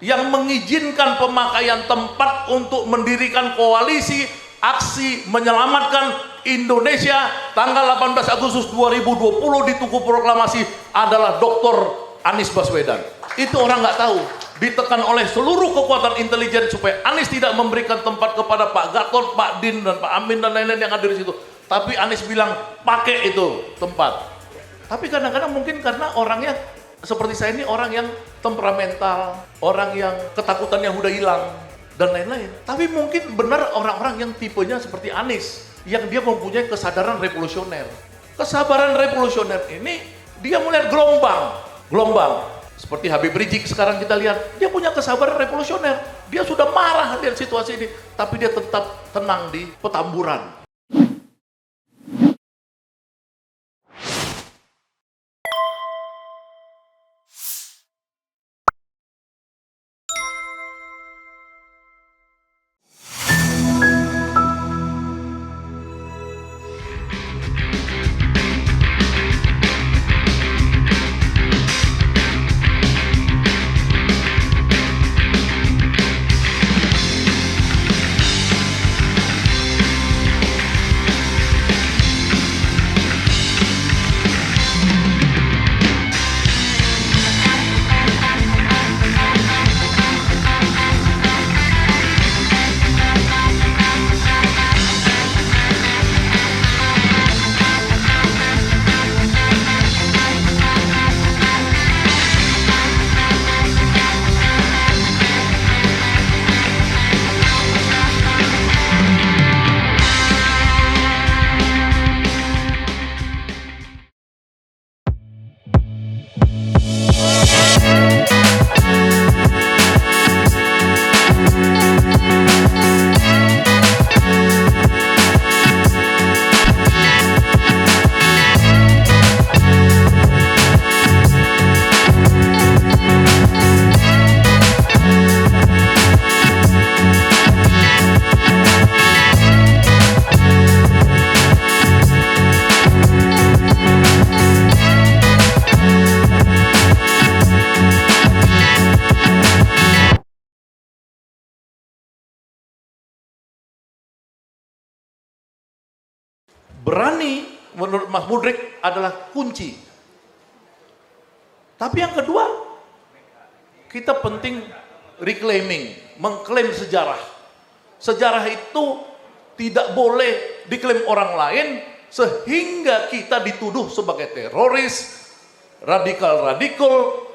yang mengizinkan pemakaian tempat untuk mendirikan koalisi aksi menyelamatkan Indonesia tanggal 18 Agustus 2020 di Tugu Proklamasi adalah Dr. Anies Baswedan. Itu orang nggak tahu. Ditekan oleh seluruh kekuatan intelijen supaya Anies tidak memberikan tempat kepada Pak Gatot, Pak Din, dan Pak Amin dan lain-lain yang hadir di situ. Tapi Anies bilang pakai itu tempat. Tapi kadang-kadang mungkin karena orangnya seperti saya ini orang yang temperamental, orang yang ketakutannya udah hilang dan lain-lain. Tapi mungkin benar orang-orang yang tipenya seperti Anies, yang dia mempunyai kesadaran revolusioner. Kesabaran revolusioner ini dia melihat gelombang. Seperti Habib Rizik sekarang kita lihat, dia punya kesabaran revolusioner. Dia sudah marah lihat situasi ini, tapi dia tetap tenang di Petamburan. Berani menurut Mas Mudrik adalah kunci. Tapi yang kedua, kita penting reclaiming, mengklaim sejarah. Sejarah itu tidak boleh diklaim orang lain sehingga kita dituduh sebagai teroris, radikal-radikal,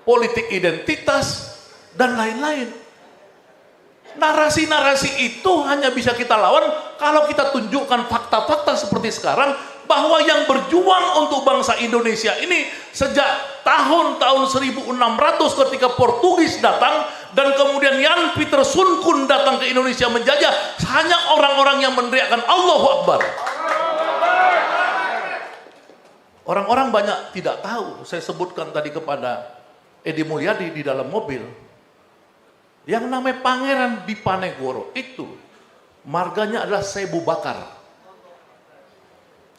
politik identitas, dan lain-lain. Narasi-narasi itu hanya bisa kita lawan kalau kita tunjukkan fakta-fakta seperti sekarang, bahwa yang berjuang untuk bangsa Indonesia ini sejak tahun-tahun 1600 ketika Portugis datang dan kemudian Jan Pieter Soenkun datang ke Indonesia menjajah, hanya orang-orang yang meneriakkan Allahu Akbar. Orang-orang banyak tidak tahu, saya sebutkan tadi kepada Edi Mulyadi di dalam mobil, yang namanya Pangeran Dipanegoro itu marganya adalah Sebu Bakar.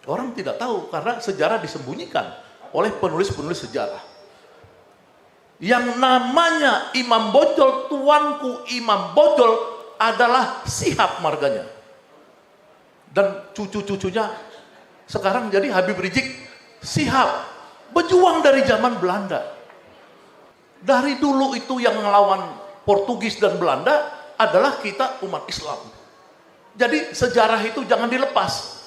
Orang tidak tahu karena sejarah disembunyikan oleh penulis-penulis sejarah. Yang namanya Imam Bojol, tuanku Imam Bojol adalah Sihab marganya. Dan cucu-cucunya sekarang jadi Habib Rizik Sihab, berjuang dari zaman Belanda. Dari dulu itu yang ngelawan Portugis dan Belanda adalah kita umat Islam. Jadi sejarah itu jangan dilepas.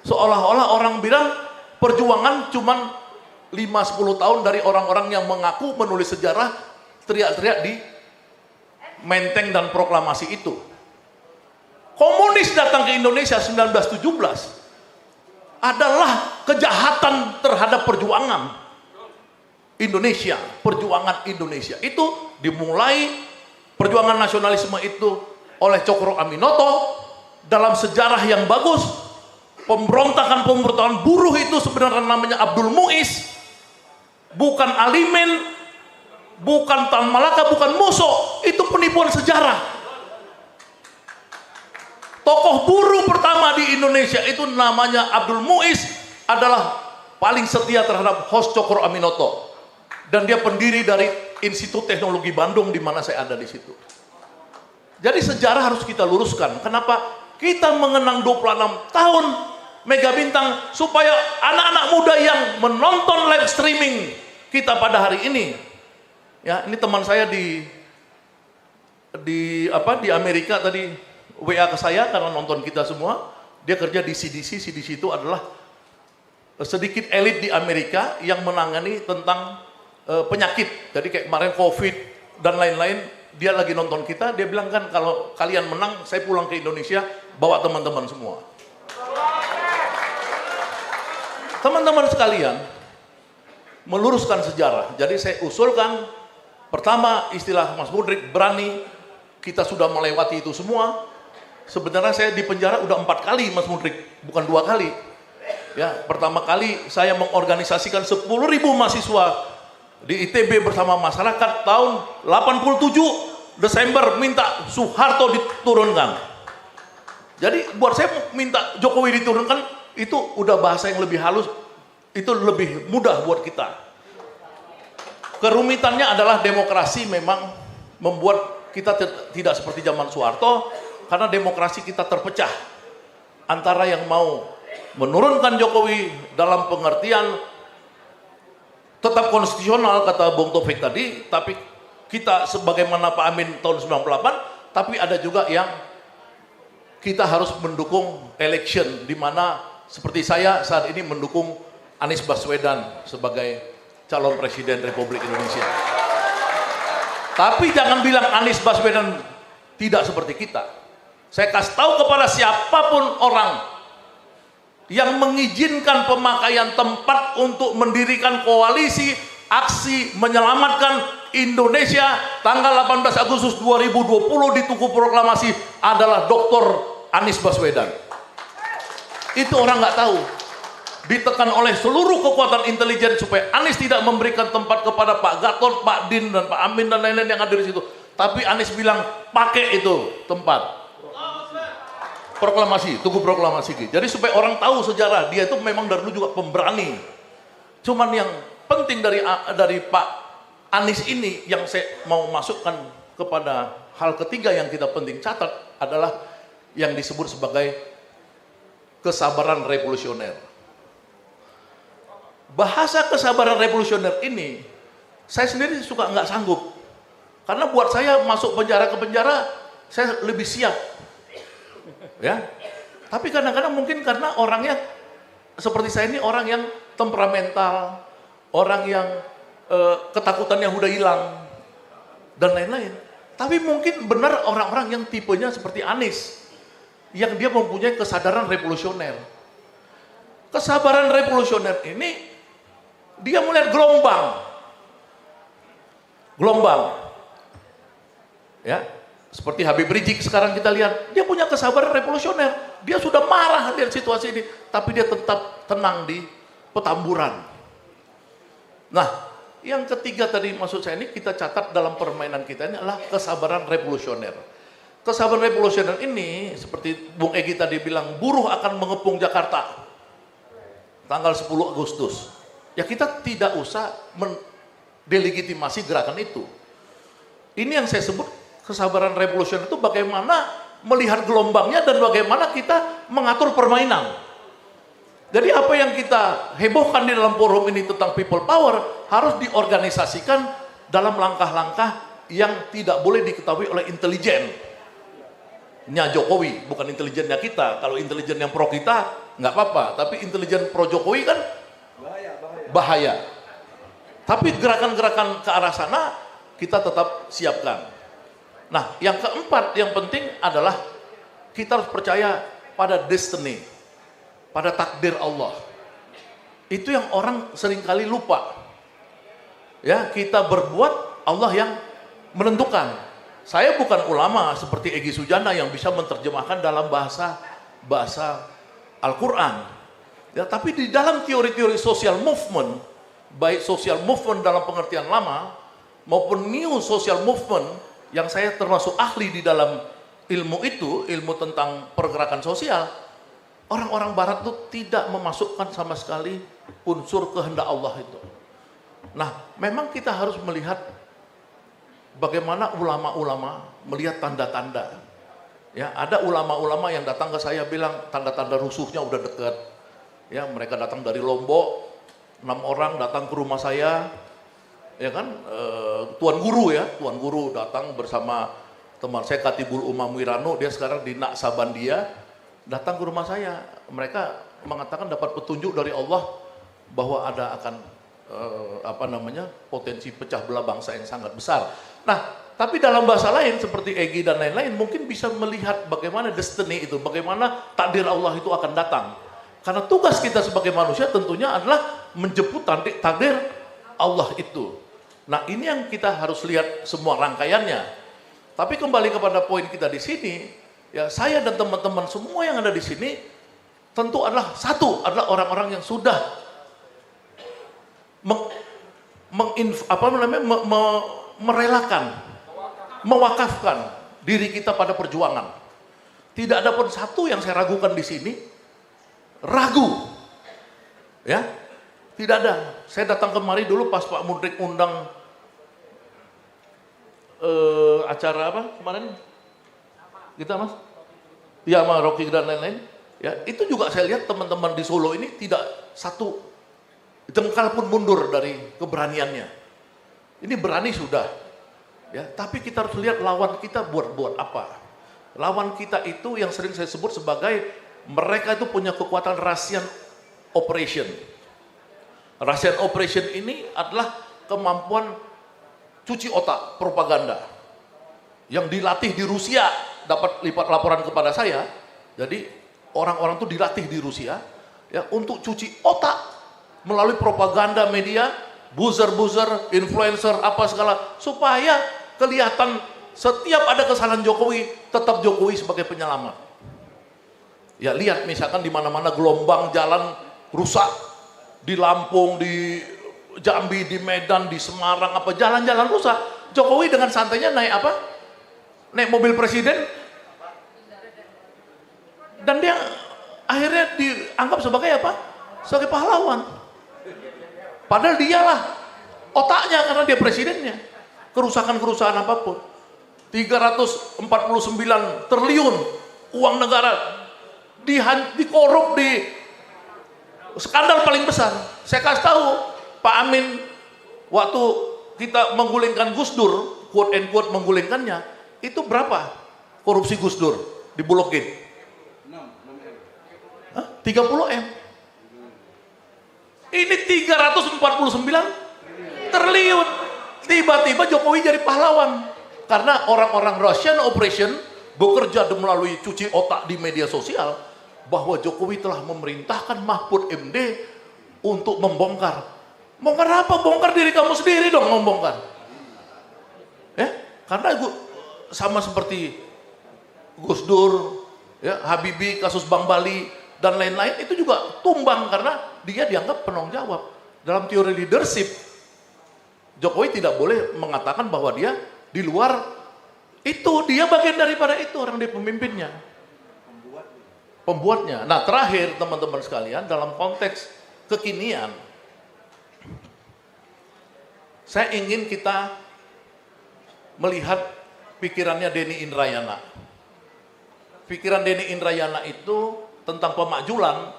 Seolah-olah orang bilang perjuangan cuman 5-10 tahun dari orang-orang yang mengaku menulis sejarah, teriak-teriak di Menteng dan proklamasi itu. Komunis datang ke Indonesia 1917 adalah kejahatan terhadap perjuangan Indonesia. Perjuangan Indonesia itu dimulai, perjuangan nasionalisme itu oleh Cokro Aminoto dalam sejarah yang bagus. Pemberontakan buruh itu sebenarnya namanya Abdul Muiz, bukan Alimin, bukan Tan Malaka, bukan Muso. Itu penipuan sejarah. Tokoh buruh pertama di Indonesia itu namanya Abdul Muiz, adalah paling setia terhadap Hos Cokro Aminoto, dan dia pendiri dari Institut Teknologi Bandung di mana saya ada di situ. Jadi sejarah harus kita luruskan. Kenapa kita mengenang 26 tahun Mega Bintang, supaya anak-anak muda yang menonton live streaming kita pada hari ini, ya, ini teman saya di Amerika tadi WA ke saya karena nonton kita semua. Dia kerja di CDC. CDC itu adalah sedikit elit di Amerika yang menangani tentang penyakit. Jadi kayak kemarin COVID dan lain-lain, dia lagi nonton kita. Dia bilang, kan kalau kalian menang, saya pulang ke Indonesia bawa teman-teman semua. Teman-teman sekalian, meluruskan sejarah. Jadi saya usulkan, pertama istilah Mas Mudrik, berani. Kita sudah melewati itu semua. Sebenarnya saya di penjara udah 4 kali, Mas Mudrik, bukan 2 kali. Ya, pertama kali saya mengorganisasikan 10.000 mahasiswa di ITB bersama masyarakat tahun 87 Desember minta Soeharto diturunkan. Jadi buat saya minta Jokowi diturunkan itu udah bahasa yang lebih halus, itu lebih mudah buat kita. Kerumitannya adalah demokrasi memang membuat kita tidak seperti zaman Soeharto, karena demokrasi kita terpecah antara yang mau menurunkan Jokowi dalam pengertian tetap konstitusional kata Bung Taufik tadi, tapi kita sebagaimana Pak Amin tahun 98, tapi ada juga yang kita harus mendukung election, di mana seperti saya saat ini mendukung Anies Baswedan sebagai calon presiden Republik Indonesia. Tapi jangan bilang Anies Baswedan tidak seperti kita. Saya kasih tahu kepada siapapun orang yang mengizinkan pemakaian tempat untuk mendirikan koalisi aksi menyelamatkan Indonesia tanggal 18 Agustus 2020 di Tugu Proklamasi adalah Dr. Anies Baswedan. Itu orang nggak tahu. Ditekan oleh seluruh kekuatan intelijen supaya Anies tidak memberikan tempat kepada Pak Gatot, Pak Din, dan Pak Amin dan lain-lain yang hadir di situ. Tapi Anies bilang pakai itu tempat. Proklamasi, Tugu Proklamasi. Jadi supaya orang tahu sejarah, dia itu memang dari dulu juga pemberani. Cuman yang penting dari Pak Anies ini yang saya mau masukkan kepada hal ketiga yang kita penting catat adalah yang disebut sebagai kesabaran revolusioner. Bahasa kesabaran revolusioner ini saya sendiri suka nggak sanggup, karena buat saya masuk penjara ke penjara saya lebih siap, ya. Tapi kadang-kadang mungkin karena orangnya seperti saya ini orang yang temperamental, orang yang ketakutannya udah hilang dan lain-lain. Tapi mungkin benar orang-orang yang tipenya seperti Anies, yang dia mempunyai kesadaran revolusioner. Kesabaran revolusioner ini dia melihat gelombang, ya, seperti Habib Rizik sekarang kita lihat, dia punya kesabaran revolusioner. Dia sudah marah lihat situasi ini, tapi dia tetap tenang di Petamburan. Nah, yang ketiga tadi maksud saya ini kita catat dalam permainan kita ini adalah kesabaran revolusioner. Kesabaran revolusioner ini seperti Bung Egy tadi bilang, buruh akan mengepung Jakarta tanggal 10 Agustus. Ya kita tidak usah mendelegitimasi gerakan itu. Ini yang saya sebut kesabaran revolusioner itu bagaimana melihat gelombangnya dan bagaimana kita mengatur permainan. Jadi apa yang kita hebohkan di dalam forum ini tentang people power harus diorganisasikan dalam langkah-langkah yang tidak boleh diketahui oleh intelijen. Jokowi, bukan intelijennya kita. Kalau intelijen yang pro kita nggak apa-apa, tapi intelijen pro Jokowi kan bahaya. Tapi gerakan-gerakan ke arah sana kita tetap siapkan. Nah, yang keempat yang penting adalah kita harus percaya pada destiny, pada takdir Allah. Itu yang orang seringkali lupa. Ya, kita berbuat, Allah yang menentukan. Saya bukan ulama seperti Egy Sujana yang bisa menerjemahkan dalam bahasa Al-Quran. Ya, tapi di dalam teori-teori social movement, baik social movement dalam pengertian lama maupun new social movement, yang saya termasuk ahli di dalam ilmu itu, ilmu tentang pergerakan sosial, orang-orang barat itu tidak memasukkan sama sekali unsur kehendak Allah itu. Nah, memang kita harus melihat bagaimana ulama-ulama melihat tanda-tanda. Ya, ada ulama-ulama yang datang ke saya bilang tanda-tanda rusuhnya udah dekat. Ya, mereka datang dari Lombok, 6 orang datang ke rumah saya, ya kan, Tuan Guru datang bersama teman saya Katibul Umam Wirano, dia sekarang di Naksabandia, datang ke rumah saya. Mereka mengatakan dapat petunjuk dari Allah bahwa ada akan potensi pecah belah bangsa yang sangat besar. Nah, tapi dalam bahasa lain seperti Egy dan lain-lain mungkin bisa melihat bagaimana destiny itu, bagaimana takdir Allah itu akan datang. Karena tugas kita sebagai manusia tentunya adalah menjemput takdir Allah itu. Nah, ini yang kita harus lihat semua rangkaiannya. Tapi kembali kepada poin kita di sini, ya saya dan teman-teman semua yang ada di sini tentu adalah adalah orang-orang yang sudah merelakan, mewakafkan diri kita pada perjuangan. Tidak ada pun satu yang saya ragukan di sini, ragu, ya, tidak ada. Saya datang kemari dulu pas Pak Mudrik undang acara apa kemarin, kita mas, ya sama Rocky dan lain-lain, ya itu juga saya lihat teman-teman di Solo ini tidak satu jengkal pun mundur dari keberaniannya. Ini berani sudah, ya. Tapi kita harus lihat lawan kita buat apa. Lawan kita itu yang sering saya sebut sebagai mereka itu punya kekuatan Russian operation. Russian operation ini adalah kemampuan cuci otak propaganda yang dilatih di Rusia. Dapat lipat laporan kepada saya. Jadi orang-orang itu dilatih di Rusia ya untuk cuci otak melalui propaganda media, buzzer, influencer apa segala, supaya kelihatan setiap ada kesalahan Jokowi tetap Jokowi sebagai penyelamat. Ya lihat misalkan di mana-mana gelombang jalan rusak, di Lampung, di Jambi, di Medan, di Semarang, apa jalan-jalan rusak, Jokowi dengan santainya naik apa? Naik mobil presiden, dan dia akhirnya dianggap sebagai apa? Sebagai pahlawan. Padahal dialah otaknya karena dia presidennya. Kerusakan-kerusakan apapun. 349 triliun uang negara dikorup di skandal paling besar. Saya kasih tahu Pak Amin waktu kita menggulingkan Gus Dur, quote and quote menggulingkannya, itu berapa korupsi Gus Dur di Bulog Gate? 30 M. Ini 349 triliun. Tiba-tiba Jokowi jadi pahlawan. Karena orang-orang Russian operation bekerja melalui cuci otak di media sosial bahwa Jokowi telah memerintahkan Mahfud MD untuk membongkar. Bongkar apa? Bongkar diri kamu sendiri dong membongkar. Ya, karena sama seperti Gus Dur, ya, Habibie, kasus Bank Bali dan lain-lain itu juga tumbang karena dia dianggap penanggung jawab. Dalam teori leadership, Jokowi tidak boleh mengatakan bahwa dia di luar itu, dia bagian daripada itu, orang dia pemimpinnya. Pembuatnya. Nah, terakhir teman-teman sekalian, dalam konteks kekinian, saya ingin kita melihat pikirannya Denny Indrayana. Pikiran Denny Indrayana itu tentang pemakjulan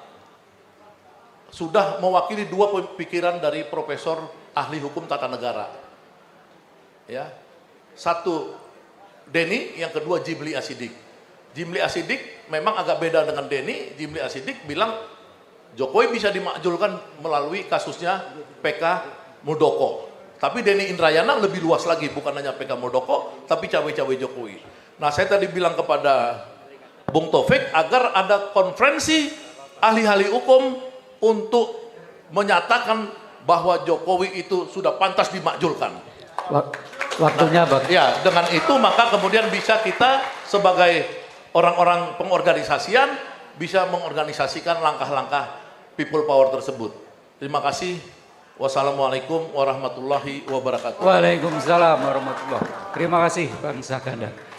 sudah mewakili dua pikiran dari profesor ahli hukum tata negara. Ya. Satu Denny, yang kedua Jimli Asidik. Jimli Asidik memang agak beda dengan Denny. Jimli Asidik bilang Jokowi bisa dimakjulkan melalui kasusnya PK Muldoko. Tapi Denny Indrayana lebih luas lagi, bukan hanya PK Muldoko, tapi cawe-cawe Jokowi. Nah, saya tadi bilang kepada Bung Taufik agar ada konferensi ahli-ahli hukum untuk menyatakan bahwa Jokowi itu sudah pantas dimakjulkan. Waktunya, Bang. Ya, dengan itu maka kemudian bisa kita sebagai orang-orang pengorganisasian bisa mengorganisasikan langkah-langkah people power tersebut. Terima kasih. Wassalamualaikum warahmatullahi wabarakatuh. Waalaikumsalam warahmatullahi wabarakatuh. Terima kasih Bang Sakanda.